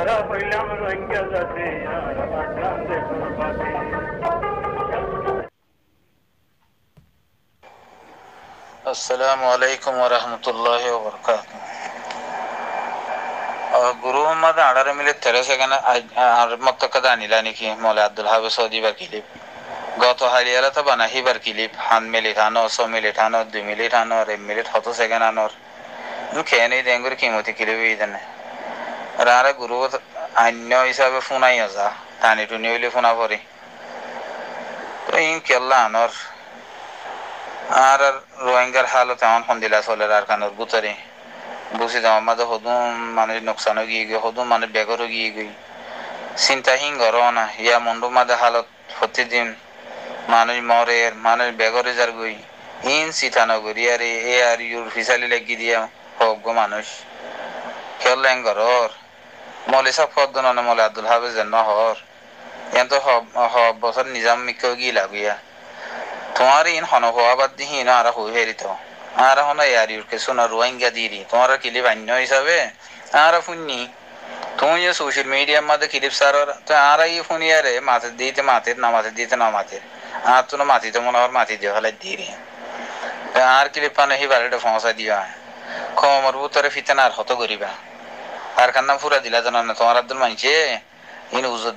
আসসালামু আলাইকুম ওয়া রাহমাতুল্লাহি ওয়া বারাকাতুহু। গুরু মোহাম্মদ আড়ারে মিলে তেরে সেখানে আর মক্তকদা আনিলা নাকি মৌলা আব্দুল হাবিব সৌদি বা কিলিপ গত হারিয়ালা তো বানা হিবার কিলিপ হান মিলিট আনো 100 মিলিট আনো 2 মিলিট আনো 1 মিলিট হতো সেখানে আনোর খেয়ে নেই দেঙ্গুর কিমতি কিলিপ এই দেনে রারে গুরু আন্য হিসাবে ফোনাই যা টানি টুনি হইলে ফোনা পড়ি তো ইন কেল্লা আনোর আর রোহিঙ্গার হালত এমন সন্দিলা চলে আর কানোর গুতারি বুঝি যাও মাঝে হদুম মানুষ নোকসান গিয়ে গিয়ে হদুম মানুষ বেগরও গিয়ে গই চিন্তাহীন ঘর না ইয়া মন্ডু মাঝে হালত প্রতিদিন মানুষ মরে মানুষ বেগরে যার গই in চিতানগরী R A R your ফিসালি লেগি দিয়া হোক গো মানুষ খেললেন ঘর মলে সব পদ্ম ননে মলে আব্দুল হাফেজ যেন হর এন তো হব বছর নিজাম মিকেও গিয়ে লাগিয়া তোমার ইন হন হওয়া বাদ দিহি না আর হই হেরিত আর হন ইয়ার ইউরকে সোনা রোহিঙ্গা দিরি তোমার কিলিপ আন্য হিসাবে আর শুননি তুমি যে সোশ্যাল মিডিয়ার মধ্যে ক্লিপ সার তো আর এই শুনি আরে মাথে দিতে মাথের না মাথে দিতে না মাথের আর তো না মাথিতে মনে হয় মাথি দিয়ে ফেলাই দিরি আর ক্লিপ পানে হি বাড়িটা ফসা দিয়া কমর বুতরে ফিতে না আর হত করিবা আর কার নাম ফুরা দিলা জানো না তোমার আব্দুল মানছে ইন উজত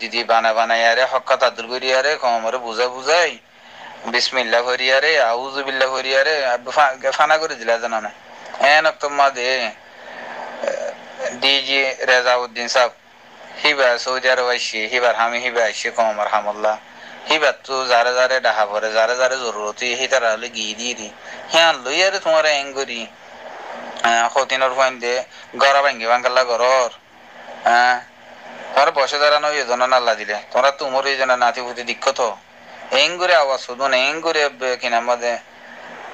দিদি বানা বানাই আরে হকাত আব্দুল করি আরে কমরে বুঝাই বিসমিল্লাহ করিয়ারে আউযুবিল্লাহ করিয়ারে ফানা করে দিলা জানো না এন তোমা দে ডিজি রেজাউদ্দিন সাহেব হিবা সৌদি আরব আইসি হিবার হামি হিবা আইসি কমর হামল্লা হিবার তো যারে যারে ডাহা পরে যারে যারে জরুরত হিতারা হলে গিয়ে দিয়ে দি হ্যাঁ লইয়ারে তোমার এঙ্গুরি সতিনের ফাইন দে গড়া ভাঙ্গি ভাঙ্গাল্লা ঘরর হ্যাঁ তোমার বসে দাঁড়ানো এজন আল্লাহ দিলে তোমরা তোমার এই জন্য নাতি পুতি দীক্ষত এঙ্গুরে আওয়াজ শুধু না এঙ্গুরে কিনা মধ্যে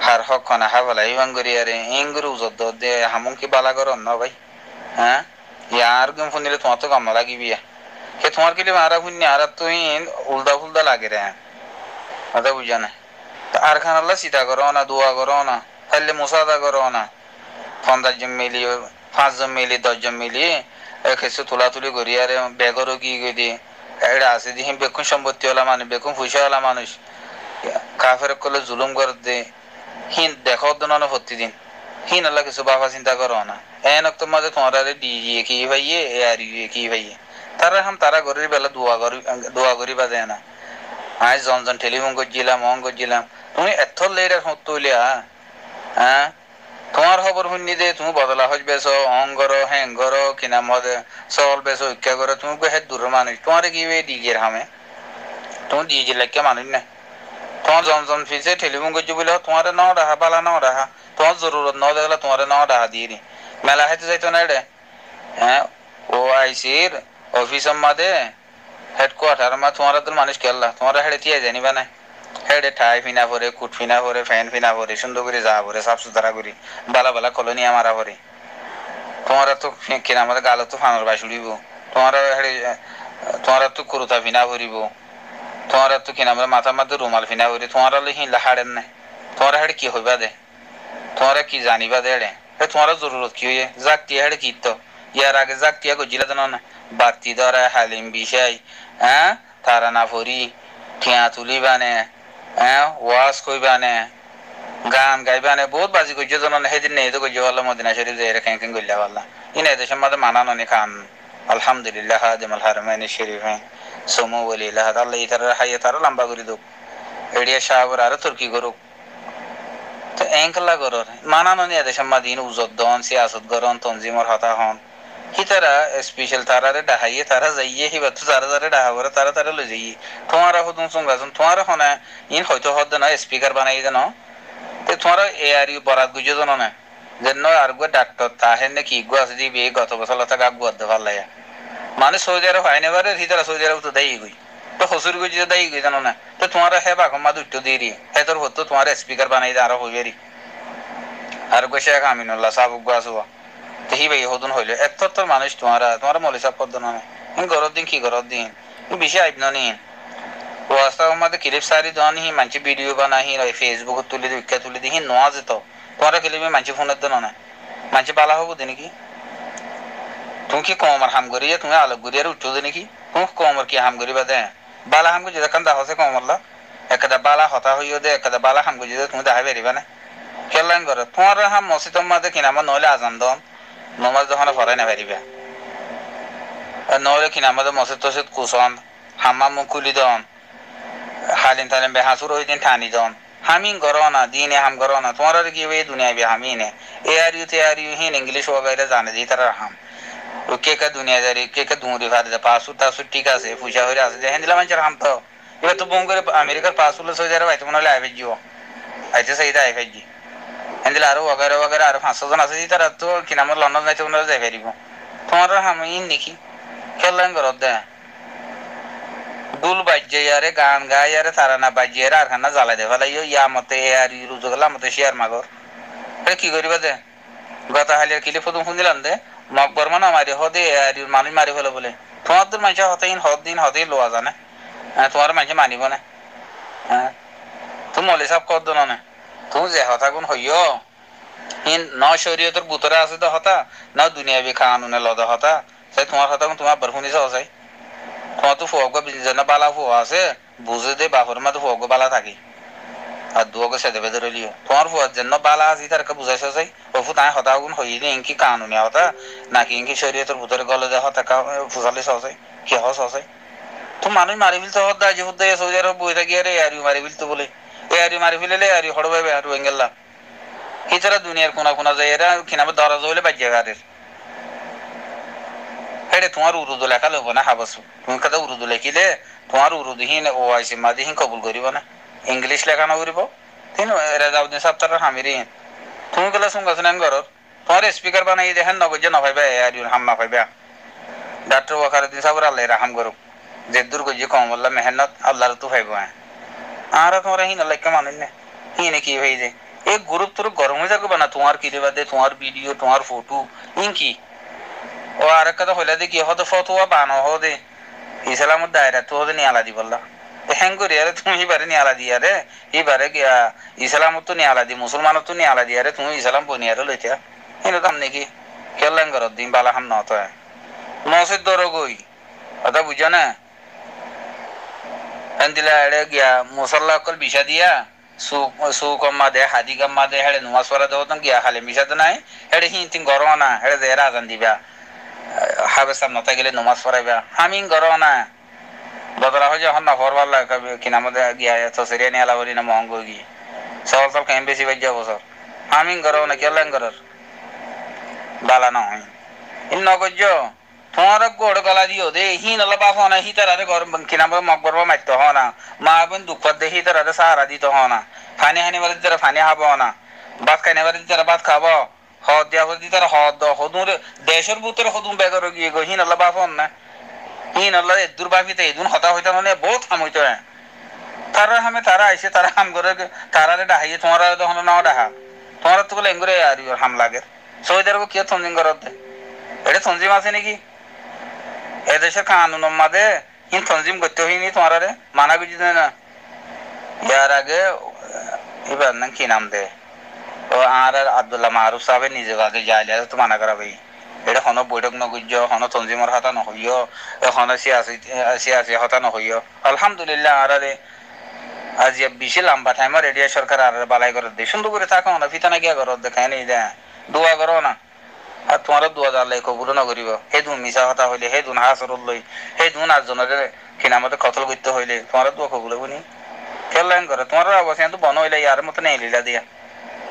হার হক খানা হাবালা ইবাঙ্গুরি আরে এঙ্গুরে উজত দে হামুন কি বালা কর ন ভাই হ্যাঁ ইয়ার গেম ফোন দিলে তোমার তো কাম লাগিবি কে তোমার কিলে মারা শুনি আর তুই উল্টা ফুলদা লাগে রে কথা বুঝা না আর খান আল্লাহ চিতা করো না দোয়া করো না তাহলে মুসাদা করো না 15 জন মিলি 5 জন মিলি 10 জন মিলি কিছু তুলাতুলি করি আরে বেগরও কি করি এটা আছে দিহি বেকুন সম্পত্তিওয়ালা মানুষ বেকুন পয়সাওয়ালা মানুষ কাফের করলে জুলুম করে দে হিন দেখো না প্রতিদিন হিন আল্লাহ কিছু বাবা চিন্তা করো না এন মাঝে তোমার আরে ডিজিয়ে কি ভাইয়ে এ আর কি ভাইয়ে তারা হাম তারা গরির বেলা দোয়া করি বাজে না আজ জন টেলিফোন করছিলাম অন করছিলাম তুমি এত লেট তুলিয়া হ্যাঁ তোমার খবর শুনি দে তুমি বদলা হজ বেছো অং করো হ্যাং করো কিনা মদে চল বেছো ইচ্ছা করো তুমি হে দূর মানুষ তোমার কি ডিজের হামে তুমি ডিজে লাগে মানুষ না তোমার জন ফিসে টেলিফোন করছি বলে তোমার নাও রাহা পালা নাও রাহা তোমার জরুরত নাও দেখলা তোমার নাও রাহা দিয়ে দি মেলা হাইতে যাইতো না রে হ্যাঁ ও আইসির অফিসের মাঝে হেডকোয়ার্টার মা তোমার তো মানুষ কেল্লা তোমার হেডে তিয়া জানিবা না হেডে ঠাই ফিনা পরে কুট ফিনা পরে ফ্যান ফিনা পরে সুন্দর করে যা পরে সাফ সুতরা করি বালা বালা কলোনিয়া মারা পরে তোমার তো কিনা আমাদের গালত তো ফানোর বাস উড়িব তোমার হেডে তোমার তো কুরুতা ফিনা ভরিব তোমার তো কিনা আমাদের মাথার মধ্যে রুমাল ফিনা ভরি তোমার হিলা হাড়েন না তোমার হেডে কি হইবা দে তোমার কি জানিবা দে হেডে তোমার জরুরত কি হইয়ে যাক টিয়া হেডে কি তো ইয়ার আগে যাক টিয়া গজিলা জানো না বাতি ধরা হালিম বিষাই হ্যাঁ তারা না ভরি ঠিয়া তুলিবানে হ্যাঁ ওয়াজ কইবানে গান গাইবানে বহুত বাজি করছে জানো না সেদিন নেই তো করছে বললো মদিনা শরীফ যাই খেঁ খেঁ গল্লা বললা ইন এদেশের মধ্যে মানানো নি খান আলহামদুলিল্লাহ হাদিমাল হারমাইনি শরীফ সমু বলি আল্লাহ ইতারা হাইয়া তারা লম্বা করে দুক এড়িয়া সাহাবর আরো তুর্কি করুক তো এঙ্কলা করর মানানো নি এদেশের মধ্যে ইন উজত দন সিয়াসত গরন তনজিমর হতা হন হিতারা স্পেশাল তারারে ডাহাইয়ে তারা যাইয়ে হিবা তো তারা যারা ডাহা করে তারা লই যাইয়ে তোমারা হতুন সঙ্গাছন তোমারা হনা ইন হয়তো হদ না স্পিকার বানাই দেন তো তোমারা এ আর ইউ বরাত গুজে জানো না যেন আর গো ডাক্তার তাহেন না কি গো আছে দিবি গত বছর লতা গাগ গদ ভাল্লায়া মানে সৌদি আরব হয় না বারে হিতারা সৌদি আরব তো দায়ী গই তো হসুর গুজে দায়ী গই জানো না তো তোমারা হে বাক মা দুটো দিরি হে তোর হতো তোমার স্পিকার বানাই দে আরো হইবেরি আর গো শেখ আমিনুল্লাহ সাবুক গো আসুয়া হি ভাই হদুন হইলে এত তোর মানুষ তোমার মলিসাব পদ্ম না গরর দিন কি গরর দিন বেশি আইব নি রাস্তা মধ্যে ক্লিপ সারি দন হি মানছি ভিডিও বানাহি ফেসবুক তুলি উইকা তুলি দিহি নোয়া যেত তোমার ক্লিপে মানছি ফোনের দেন না মানছি বালা হবো দিন কি তুমি কি কমর হাম করিয়া তুমি আলোক করিয়া উঠছো নাকি তুমি কমর কি হাম করিবা দে বালা হাম করে যেখান দেখা হচ্ছে কমরলা একটা বালা হতা হইও দে একটা বালা হাম করে তুমি দেখা বেরিবা না কেলান করে তোমার হাম মসজিদ মাঝে কিনা আমার নহলে আজান দন নমাজ যখন ফরাই না বেরিবা নহলে কিনা আমাদের মসজিদ টসিদ কুসন হাম্মা মুখ খুলি দন হালিম তালিম বেহাসুর ওই দিন ঠানি দন হামিং করো না দিনে হাম করো না তোমার কি এই দুনিয়া বে হামি নে এ আর ইউ হিন इंग्लिश वगैरह জানে দিই তারা হাম কে কে দুনিয়াদারি কে কে দুমরি ভারে পাসপোর্ট টাসপোর্ট ঠিক আছে পয়সা হইরে আছে দেখেন দিলাম মানুষের হাম তো এবার তো বোম করে আমেরিকার পাসপোর্ট সই যারা বাইতে মনে হলে আইফেজ জিও আইতে সেইটা আইফেজ জি হেন্দিল আরো वगैरह আরো 500 জন আছে তারা তো কিনা আমার লন্ডন যাইতে মনে যাই ফেরিব তোমার হাম ইন দেখি খেলাম করো দে দুল বাজ্যে ইয়ারে গান গায় ইয়ারে তারানা বাজ্যে ইয়ারে আর খানা জ্বালাই দে ফেলাই ইয়া মতে আর রুজু গেলাম মতে শেয়ার মাগর এটা কি করিবা দে গতা হালিয়ার কিলে ফটো শুনিলাম দে মকবর মানে মারি হদে আর মানুষ মারি ফেলে বলে তোমার তোর মানুষ হতেই দিন হতেই লোয়া জানে হ্যাঁ তোমার মানুষ মানিব না হ্যাঁ তুমি মলি সাহেব কর দো না তুমি যে হতা গুণ হইও ইন ন শরীয়তের বুতরে আছে তো হতা না দুনিয়া বি কানুনে লদা হতা সেই তোমার হতা গুণ তোমার বরফুনিস হসাই তোমার তো ফুয়াগ যেন বালা ফুয়া আছে বুঝে দে বাপর মা তো ফুয়াগ বালা থাকি আর দুয়াকে সেদে বেঁধে রইলিও তোমার ফুয়ার যেন বালা আছে তার বুঝাইছে যাই ও তাই হতা গুণ হইনি ইনকি কানুনে হতা নাকি ইনকি শরীয়তের ভিতরে গলে যা হতা ফুসালি সসাই কি হস হসাই তো মানুষ মারি ফেলতে হতা যে হতে সৌদি আরব বই থাকি আরে আর মারি ফেলতে বলে এ আর মারি ফেলে আর হড়বাই আর বেঙ্গেলা এছাড়া দুনিয়ার কোনা কোনা যায় এরা কিনা দরজা হইলে বাজ্যা গাড়ির হেডে তোমার উরুদু লেখা লব না হাবস তুমি কথা উরুদু লেখিলে তোমার উরুদুহীন ও আইসি মাদিহীন কবুল করিব না ইংলিশ লেখা না করিব তিন রেজাউদ্দিন সাহেব তার হামিরিন তুমি গেলে শুনগাছ না ঘর তোমার স্পিকার বানাই দেখেন নগজ না পাইবা আর হাম না পাইবা ডাক্তার ওয়াকারুদ্দিন সাহেব আল্লাহ রাহাম করুক যে দুর্গজ কমল্লা মেহনত আল্লাহর তো পাইব আর তোমার হিন লেখা মানুষ না হিনে কি হয়ে যায় এই গ্রুপ তোর গরম হয়ে যাবে না তোমার কি বাদে তোমার ভিডিও তোমার ফটো ইনকি ও আর একটা হইলে দেখি হয়তো ফটোয়া বানো হদে ইসলামের দায়রা তো হদে নিয়ালা দি বললা হ্যাং করি আরে তুমি এবারে নিয়ালা দি আরে এবারে গিয়া ইসলামত তো নিয়ালা দি মুসলমানত তো নিয়ালা দি আরে তুমি ইসলাম বনিয়ারে লইতা এনে দাম নাকি কেলাং করত দিন বালা হাম নত মসজিদ দর গই কথা বুঝো না দিলা এড়ে গিয়া মুসল্লা অকল বিষা দিয়া সু কম্মা দে হাদি কম্মা দে হেড়ে নুমাজ পড়া দেওয়া গিয়া খালে মিশা তো নাই হেড়ে হিন তিন গরম না হেড়ে যে রাজান দিবা হাবেসার নতা গেলে নমাজ পড়াইবা হামিং গর না বদলা হয়ে যখন না ফরবার লাগাবে কিনা মধ্যে গিয়া তো সেরিয়া নিয়ে আলা বলি না মহঙ্গ গিয়ে সব সব কেম বেশি বাজ্যা বছর হামিং গর না কেলাং গরর বালা না হয় ইন নগজ তোমার গোড় গলা দিও দে হিন আল্লাহ বাপ হনা হি তারারে ঘর কিনা মকবর মারত হ না মা বোন দুঃখ দে হি তারারে সাহারা দিত হ না ফানি হানি বাড়ি তারা ফানি খাব না ভাত খাইনে বাড়ি তারা ভাত খাব হদ দিয়া হদি তারা হদ হদুর দেশের ভিতরে হদুম বেগর গিয়ে গো হিন আল্লাহ বাপ হন না হিন আল্লাহ এদুর বাপিতে এদুন হতা হইতা মানে বহুত হাম হইতো তারা হামে তারা আইসে তারা হাম করে তারারে ডাহাইয়ে তোমার তখন নাও ডাহা তোমার তো বলে এঙ্গুরে আর হাম লাগে সৌদির কি থঞ্জিং করত দে এটা থঞ্জিম আছে নাকি এদেশের কানুন মাদে হিন তনজিম করতে হয়নি তোমার মানা বুঝি না ইয়ার আগে এবার না কি নাম দে ও আর আব্দুল্লাহ মারুফ সাহেব নিজে আগে যাইলে তো মানা করা ভাই এটা হন বৈঠক নগুজ্য হন তনজিমর হাতা নহইও হন সিয়াসি হতা নহইও আলহামদুলিল্লাহ আর আজ বেশি লম্বা টাইম রেডিও সরকার আর বালাই করে দে সুন্দর করে থাকো না ফিতা না গিয়া করো দেখায় নেই দে দোয়া করো না আর তোমার দোয়া জানলে কবুল না করিব সেই দুন মিছা কথা হইলে সেই দুন হাসরত লই সেই দুন আটজনের কিনা মতে কতল করতে হইলে তোমার দোয়া কবুল হবনি খেলাং করে তোমার অবস্থা তো বন হইলে ইয়ার মতো নেই লীলা দিয়া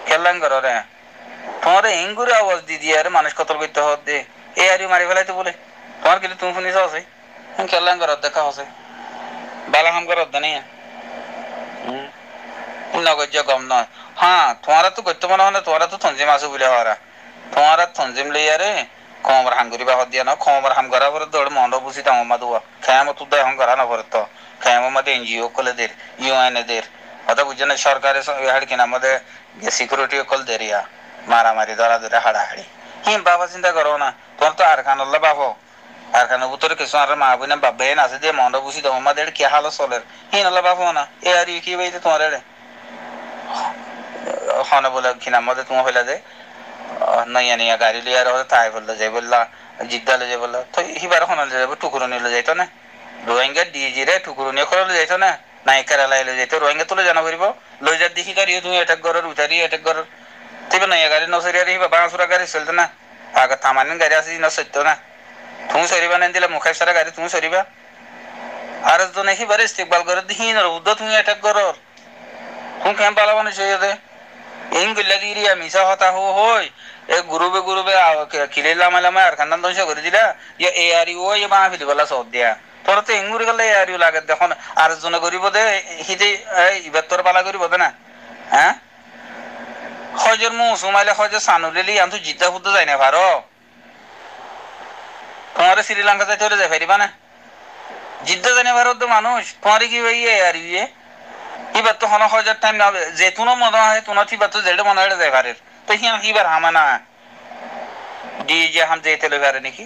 খেলাং করো রে তোমার এঙ্গুরে আওয়াজ দি দিয়ে আর মানুষ কতল করতে হত দে এই আর মারি ফেলাইতে বলে তোমার কিন্তু তুমি শুনিস আছে খেলাং করত দেখা হসে বালা হাম করত নেই নগজ গম নয় হ্যাঁ তোমার তো করতে মনে হয় না তোমার তো থঞ্জিম আছে বলে হওয়ারা তোমার থঞ্জিম লইয়ারে কমর হাম করিবা হদ দিয়া না কমর হাম করা পরে দৌড় মন্ড বুঝি তাম মাদুয়া খেয়াম তো দেয় হং করা না পরে তো খেয়াম মাদে এনজিও কলে দের ইউএন দের কথা বুঝছে না সরকারের হাড় কিনা আমাদের সিকিউরিটি কল দেরিয়া মারামারি ধরা ধরে হাড়াহাড়ি বাবা চিন্তা করো না তোমার তো আর খানাল্লা বাবো আর খানের ভিতরে কিছু আর মা বোন বাবাই আছে দিয়ে মন্ড বুঝি তাম মাদের কি হাল চলে আল্লাহ বাবো না এ আর কি বাইতে তোমার হনে বলে কিনা মধ্যে তোমার হইলা দে নইয়া নিয়া গাড়ি লিয়ার তাই বললো যে বললা জিদ্দা লৈ যাবলৈ তই সিবাৰ খনে লৈ যাব টুকুৰণি লৈ যাইতো না ৰোহিংগাত দি জিৰে টুকুৰণি করে লৈ যাইতো না নাই কেরালায় লৈ যাইতো ৰোহিংগা তো লৈ জানা পারিব লৈ যাত দেখি গাড়ি তুমি এটাক ঘরের উঠারি এটাক ঘরের তুই নাই গাড়ি নসরি আর হিবা বাঁশুরা গাড়ি চলতো না আগে থামানিন গাড়ি আছে না সত্য না তুমি সরিবা না দিলে মুখাই সারা গাড়ি তুমি সরিবা আর জনে হিবার ইস্তেকবাল করে দেখি না উদ্দ তুমি এটাক ঘরের তুমি কেন পালাবানো চাই দে ইন গিল্লা দিরিয়া মিশা হতা হই এ গুরুবে কিলে লামা লামা আর খান্দান দংশ করে দিলা ইয়া এ আরি ও ইয়া বাঁ ফিলি বলা সব দিয়া তোর তো ইঙ্গুরি গেলে এ আরিও লাগে দেখুন আর জনে করিব দে হিতে ইবার তোর পালা করিব দে না হ্যাঁ হজর মু সুমাইলে হজর সানুলিলি আমি তো জিদ্দা ফুদ্দা যাই না ভারো তোমার শ্রীলঙ্কা যাইতে হলে যাই পারিবা না জিদ্দা যাই না ভারত তো মানুষ তোমার কি ভাই এ আরি এবার তো হন হজার টাইম না যেতুনো মনে হয় তুনো থিবার তো যেটা মনে হয় যায় ভারের তো হিয়াম হিবার হামা না ডিজে হাম যেতে লই পারে নাকি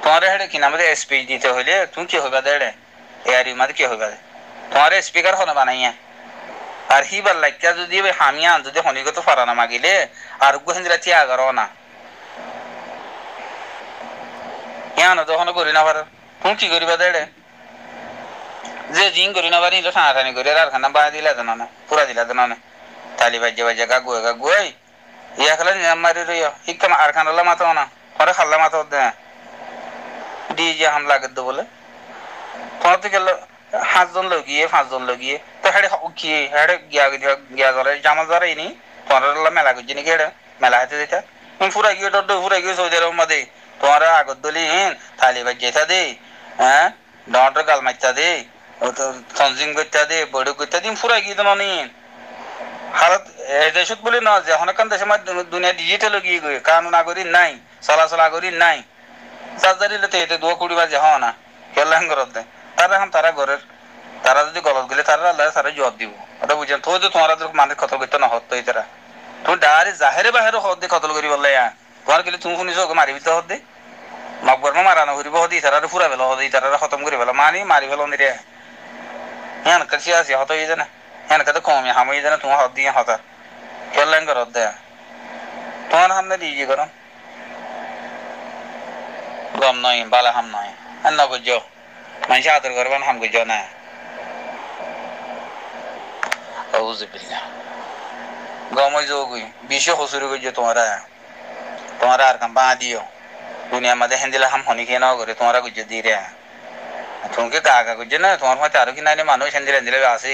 তোমার হেডে কি নামে স্পিচ দিতে হইলে তুমি কি হইবা দেড়ে এয়ারি মাঝে কি হইবা তোমার স্পিকার হনে বানাইয়া আর হিবার লাইকা যদি হামিয়া যদি হনিগত ফারানা মাগিলে আর গোহিন্দ্রা তিয়া আগারও না ইয়ান তো হনে করি না পারে তুমি কি করিবা দেড়ে যে জিং করি না পারি টানাটানি করি আর খানা বা দিলা দেন না পুরা দিলা দেন না তালি বাজে গাগুই ইয়া খেলা নিলাম মারি রইয়া ইকাম আর খানালা মাথা না পরে খাল্লা মাথা দে ডিজে হাম লাগে দো বলে তোমার তো গেল 5 জন লগিয়ে তো হেডে কি হেডে গিয়া গলে জামাল ধরে নি তোমার মেলা করছি নাকি হেডে মেলা হাতে যেটা পুরা গিয়ে সৌদি আরব মাদে তোমার আগত দলি থালি বাজে দে হ্যাঁ ডর গাল মারতা দে সঞ্জিং করতে দে বড় করতে দিন পুরা গিয়ে তো নি হালত দেশত বলে না যে হনকান দেশে দুনিয়া ডিজিটাল গিয়ে গিয়ে কানুন আগরি নাই চলাচল আগরি নাই চার্জারিলে তো এতে 2 বাজে হওয়া না কেলাম করত দে তারা এখন তারা ঘরের তারা যদি গলত গেলে তারা আল্লাহ তারা জবাব দিব ওটা বুঝেন তো যে তোমার মানুষ কতল করতে না হত তারা তুমি ডাইরেক্ট জাহেরে বাহেরে হদ দিয়ে কতল করি বললে তোমার গেলে তুমি শুনিস ওকে মারি দিতে হদ দে মকবর মারানো করিব হদি তারা ফুরা ফেলো হদি তারা খতম করে ফেলো মারি ফেলো নি রে হ্যাঁ কাছে আসি হত হয়ে জানা হ্যাঁ কাছে কমে হামাই জানা তোমার হদ দিয়ে হতা কেলাম করত দে তোমার সামনে দিয়ে করো গম নয় বালা হাম নয় আর না বুঝো মানুষ আদর করবেন হাম বুঝো না গমই যোগুই বিশ্ব হসুরি করছো তোমারা আর কাম বা দিও দুনিয়া মাঝে হেন্দিলা হাম হনি খেয়ে নাও করে তোমারা গুজো দিয়ে রে তোমাকে কাকা গুজো না তোমার হয়তো আরো কি নাই মানুষ হেন্দিলা আসে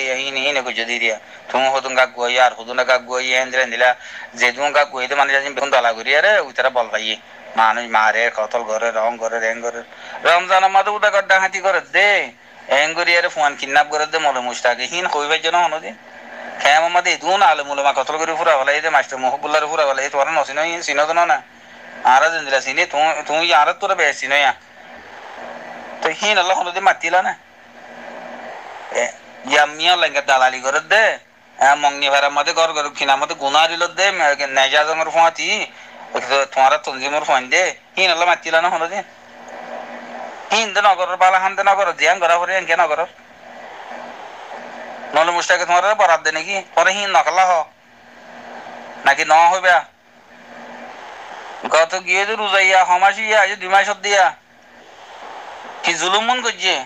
ইনে গুজো দিয়ে দিয়া তুমি হতুন গাক গুয়াই আর হতুন গাক গুয়াই হেন্দিলা যে তুমি গাক গুয়াইতে মানে যাচ্ছি বেগুন দলা করি আরে ওই তারা বল পাইয়ে মানুষ মারে কতল করে রং করে রমজানের মাঝে উদা গড্ডা হাতি করে দে এং করি আরে ফোন কিডন্যাপ করে দে মলে মুস্তাকে হিন কইবার জন্য হনদি খেম মাদে দুন আলে মুলমা কতল করে ফুরা বলে এই যে মাস্টার মহবুল্লার ফুরা বলে এই তোরা নসিন চিনো তো না আর জিন্দিলা চিনি তুমি আর তোরা বেশ চিনো তো হিন আল্লাহ হনদি মাতিলা না মিয়া লাগে দালালি করে দে মংনি ভাড়ার মধ্যে ঘর খিনার মধ্যে গুনা দিল দে নেজা জমের ফোঁয়াতি তোমার তঞ্জিমর ফোন দে হিন আল্লাহ মাতিলা না হনদি হিন দে নগর বালা হান দে নগর জিয়ান গড়া ভরে কে নগর নলে মুস্তাকে তোমার বরাদ দে নাকি পরে হিন নকলা হ নাকি ন হইবা গত গিয়ে যে রোজাইয়া হমাসিয়া আজ 2 মাস দিয়া কি জুলুমন করছে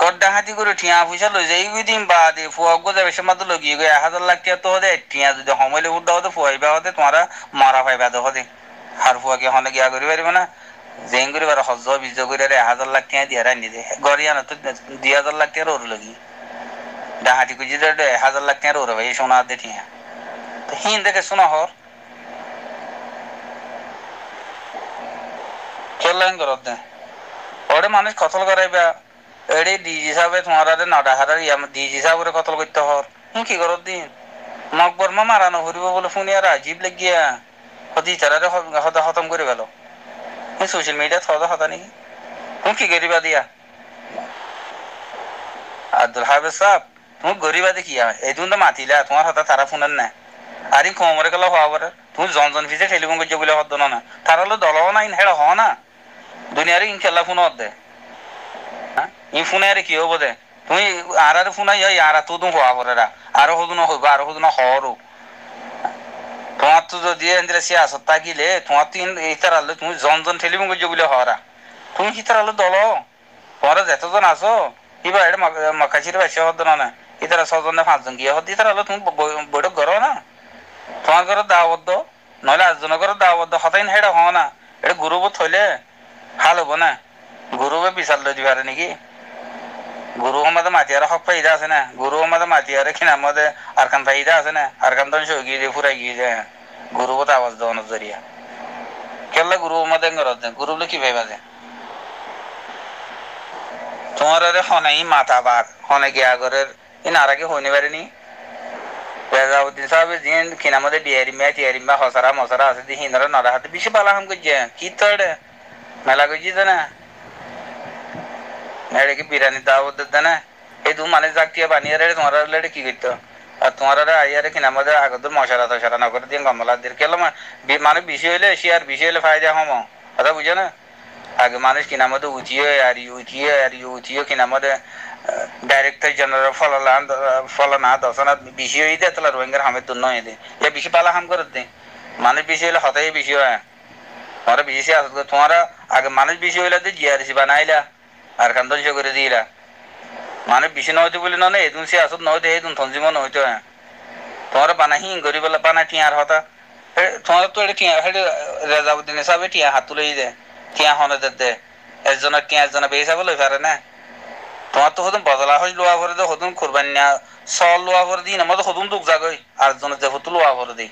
গড্ডা হাতি করে ঠিয়া পয়সা লই যাই দিন বাদে ফুয়া গো যাবে সে মাত্র লগিয়ে গো 1000 লাখ টাকা তো হদে ঠিয়া যদি হমাইলে উঠা হতে ফুয়াইবা হতে তোমারা মারা পাইবা তো হদে আর ফুয়াকে হলে গিয়া করি পারিবে না জেং করে বার হজ বিজ করে 1000 লাখ টাকা দিয়া রানি দে গড়িয়া না তো 2000 লাখ টাকা ওর লগি ডাহাটি কুজি 1000 লাখ টাকা ওর ভাই সোনা দে ঠিয়া তো হিন দেখে শোনা হর কেলাইন করত দে ওরে মানুষ কতল করাইবা এড়ে ডিজি হিসাবে তোমার নটা হারার ডিজি হিসাবে কতল করতে হর কি করত দিন মকবর মারানো হরিব বলে শুনি আর আজীব লাগিয়া হতি তারারে খতম করে গেল সোশ্যাল মিডিয়া হতা নাকি তুমি কি করিবা দিয়া আব্দুল হাফেজ সাহেব তুমি গরিবা দেখিয়া এই তুমি তো মাতিলা তোমার হতা তারা ফোনের না আর কমরে গেল হওয়া পারে তুমি জন ফিসে টেলিফোন করছো বলে হতো না তারা হলো দল না হেড়া হ না দুনিয়ারে ইনশাল্লাহ ফোন দে ই ফোনে আর কি হবো দে তুমি আর ফোন আর তো তুমি হওয়া পারে আরো হদু না হইব আরো হদু না হরও তোমার তো যদি এন্দ্রে সিয়াসত থাকিলে তোমার তো ইতার আলো তুমি জন ঠেলিব গজ্জ বলে হরা তুমি ইতার আলো দল তোমরা যতজন আছো এবার এটা মাকাচির বেশি হতো না ইতারা 6 জন 5 জন গিয়ে হতো ইতার আলো তুমি বৈঠক করো না তোমার ঘরে দাওয়াত দাও নহলে 8 জনের ঘরে দাওয়াত দাও হতাই না এটা হও না এটা গ্রুপত হইলে ভাল হবো না গ্রুপে বিচার লই দিবারে নাকি গুরু আমাদের মাতিয়ারে হক পাইদা আছে না গুরু আমাদের মাতিয়ারে কিনা আমাদের আরকান পাইদা আছে না আরকান তো সগিয়ে দিয়ে ফুরাই গিয়ে যায় গুরু বত আওয়াজ দেওয়ানোর জরিয়া কেলা গুরু আমাদের ঘরত গুরু বলে কি ভাইবা যায় তোমার আরে হনাই মাথা বাঘ হনে গিয়া ঘরের ইন আর আগে হইনি পারেনি রেজাউদ্দিন সাহেব জিন কিনা আমাদের টিয়ারিমা হসারা মসারা আছে দি হিনারা নরা হাতে বেশি পালা হাম করছে কি তো এটা মেলা করছি না এটা কি বিরিয়ানি দাওয়াত দিতে না এই দু মানে জাগটিয়া বানিয়ে রে তোমার লেটে কি করতো আর তোমার আইয়ারে কিনা আমাদের আগত মশারা তশারা না করে দিয়ে গমলা দিয়ে কেন মানে বেশি হইলে এসি আর বেশি হইলে ফায়দা হম কথা বুঝো না আগে মানুষ কিনা আমাদের উঠিয়ে কিনা আমাদের ডাইরেক্টর জেনারেল ফলানা দশনা বেশি হয়ে দেয় তাহলে রোহিঙ্গার হামের দুর্ন হয়ে দেয় এ বেশি পালা হাম করে দেয় মানুষ বেশি হইলে হতাই বেশি হয় তোমরা বেশি আসত তোমারা আগে মানুষ বেশি হইলে তো জিআরসি বানাইলা আর কান ধ্বংস করে দিলা মানে বেশি নহইতে বলি নয় এদিন সে আসত নহইতে এইদিন থঞ্জিম নহইতে তোমার বানা হিং করি বলে বানা টিয়ার হতা তোমার তো এটা টিয়া হেঁটে রেজাউদ্দিন হিসাবে টিয়া হাত তুলে দেয় টিয়া হনে দে একজনের টিয়া একজনের বেয়ে হিসাবে লই পারে না তোমার তো হতুন বদলা হয়ে লোয়া করে দে হতুন কোরবানি সল লোয়া করে দিই না মতো হতুন দুঃখ জাগই আর জনের যে হতু লোয়া করে দিই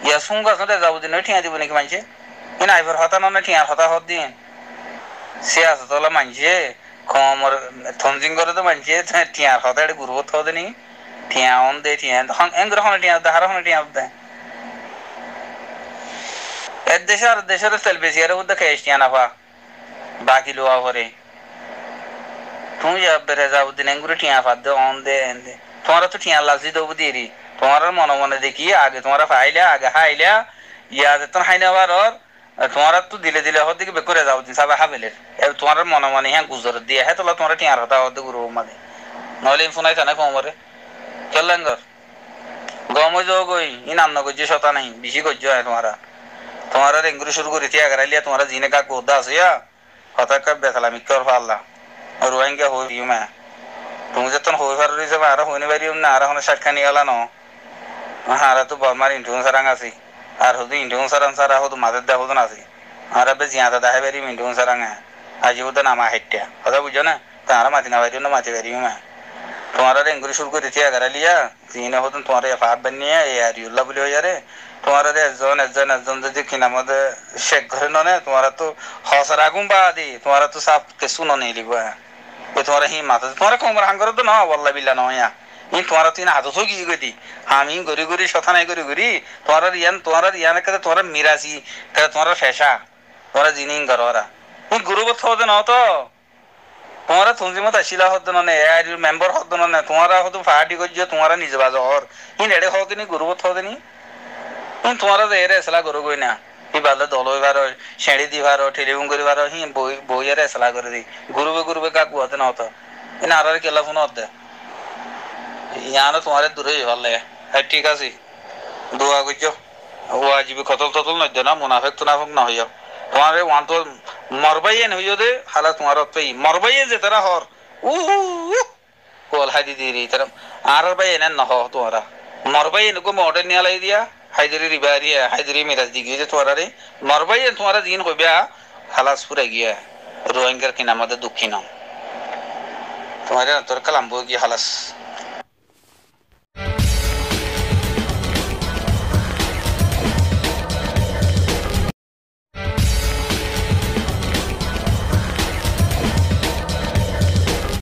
ইয়া সুঙ্গা রেজাউদ্দিন টিয়া দিব নাকি মানছে ইন আইবার হতা নয় টিয়ার হতা হত দিন সে আছে তোলা মানছে কমর থনজিং করে তো মানছে টিয়ার হতা এটা গুরুবত হতে নি টিয়া অন দে টিয়া এঙ্গুর হনে টিয়া দে হারা হনে টিয়া দে এর দেশের তেল বেশি এর মধ্যে খেয়ে টিয়া না পা বাকি লোয়া করে তুমি যাবে রেজাউদ্দিন এঙ্গুর টিয়া ফাদ দে অন দে এন দে তোমার তো টিয়া লাজি দেবো দিরি তোমার মনে মনে দেখি আগে তোমার ফাইলা আগে হাইলা ইয়া যেতন হাইনা বার তোমার তো দিলে হতে কি বেকুরে যাও সাবা হাবেলের তোমার মনে মনে হ্যাঁ গুজর দিয়ে হ্যাঁ তোলা তোমার টিয়ার হতা হতে গুরু মাঝে নহলে ফোনাই থানে কমরে কেলেঙ্গর গমে যাও গই ই নাম না করছে শতা নাই বেশি করছো হয় তোমার এঙ্গুরি শুরু করে তিয়া গেরাইলিয়া তোমার জিনে কাক গোদা আছে হতা কাপ বেসালামি কর পাল্লা রোহিঙ্গা হই মা তুমি যতন হই পার রইছে আর হইনি পারিও না আর এখন সাক্ষা নিয়ে গেলা ন আর তো বর্মার ইন্টুন সারাং আছে আর হতো ইন্টুন সারাং সারা হতো মাঝের দেহ হতো আছে আর আবে জিয়াতা দাহে পারি ইন্টুন সারাং আজি হতো নামা হাইটটা কথা বুঝছো না তারা মাতি না পারিও না মাতি পারিও মা তোমার এঙ্গুরি শুরু করে তিয়া গেরাইলিয়া জিনে হতো তোমার ফাঁক বানিয়ে এ আর ইউল্লা বলে হয়ে যারে তোমার একজন যদি কিনা মধ্যে শেখ ঘরে ননে তোমার তো হসার আগুন বা দি তোমার তো সাপ কেসু ননে লিব তোমার হি মাথা তোমার কমর হাঙ্গর তো ন বল্লা বিল্লা নয় ই তোমার তিন হাত তো কি গতি আমি গড়ি সথা নাই গড়ি তোমার ইয়ান কে তোমার মিরাসি তোমার ফেসা তোমার জিনিং ঘর গুরুবত হতে ন তো তোমার তুমি মত আসিলা হতো না মেম্বার হতো না তোমার হতো ফাটি করছো তোমার নিজ বাজর ইন এড়ে হতে নি গুরুবত হতে নি তোমার এর এসলা করো গই না ই বাদে দল হইবার শেড়ি দিবার টেলিফোন করিবার হি বইয়ের এসলা করে দি গুরুবে কাকু হতে না হতো এনে আর কেলা ফোন হতে ইয়ানো তোমার দূরে ভাল লাগে হ্যাঁ ঠিক আছে দোয়া করছো ও আজিবি কতল টতল নদ্য না মুনাফেক তুনাফেক না হইয়া তোমার ওয়ান তো মরবাইয়ে হইয় দে হালা তোমার মরবাইয়ে যে তারা হর কল হাদি দি তারা আর বাই এনে নহ তোমারা মরবাইয়ে নুকো মডেল নিয়া লাই দিয়া হাইদরি রিবারিয়া হাইদরি মিরাজ দি গিয়ে তোমারা রে মরবাইয়ে তোমারা দিন কইবা হালাস পুরা গিয়া রোহিঙ্গার কিনা আমাদের দুঃখী নাও তোমার তোর কালাম বই গিয়ে হালাস